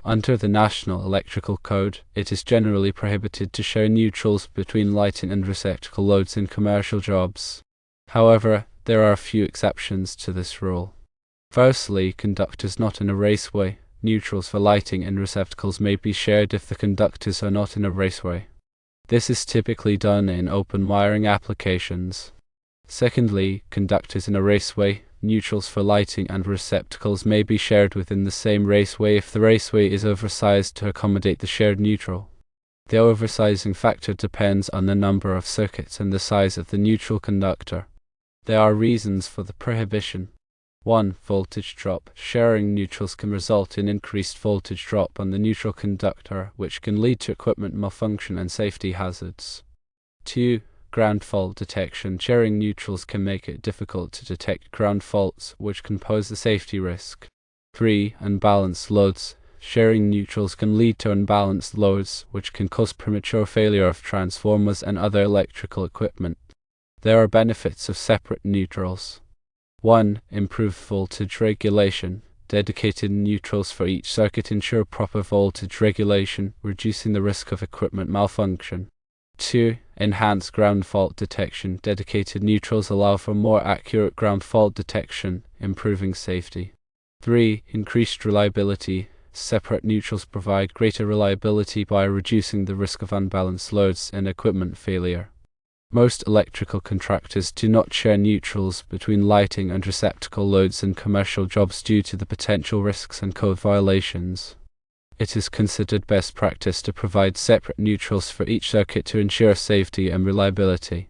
Under the National Electrical Code, it is generally prohibited to share neutrals between lighting and receptacle loads in commercial jobs. However, there are a few exceptions to this rule. Firstly, conductors not in a raceway. Neutrals for lighting and receptacles may be shared if the conductors are not in a raceway. This is typically done in open wiring applications. Secondly, conductors in a raceway. Neutrals for lighting and receptacles may be shared within the same raceway if the raceway is oversized to accommodate the shared neutral. The oversizing factor depends on the number of circuits and the size of the neutral conductor. There are reasons for the prohibition. 1. Voltage drop. Sharing neutrals can result in increased voltage drop on the neutral conductor, which can lead to equipment malfunction and safety hazards. 2. Ground fault detection. Sharing neutrals can make it difficult to detect ground faults, which can pose a safety risk. 3. Unbalanced loads. Sharing neutrals can lead to unbalanced loads, which can cause premature failure of transformers and other electrical equipment. There are benefits of separate neutrals. 1. Improved voltage regulation. Dedicated neutrals for each circuit ensure proper voltage regulation, reducing the risk of equipment malfunction. 2. Enhanced ground fault detection. Dedicated neutrals allow for more accurate ground fault detection, improving safety. 3. Increased reliability. Separate neutrals provide greater reliability by reducing the risk of unbalanced loads and equipment failure. Most electrical contractors do not share neutrals between lighting and receptacle loads in commercial jobs due to the potential risks and code violations. It is considered best practice to provide separate neutrals for each circuit to ensure safety and reliability.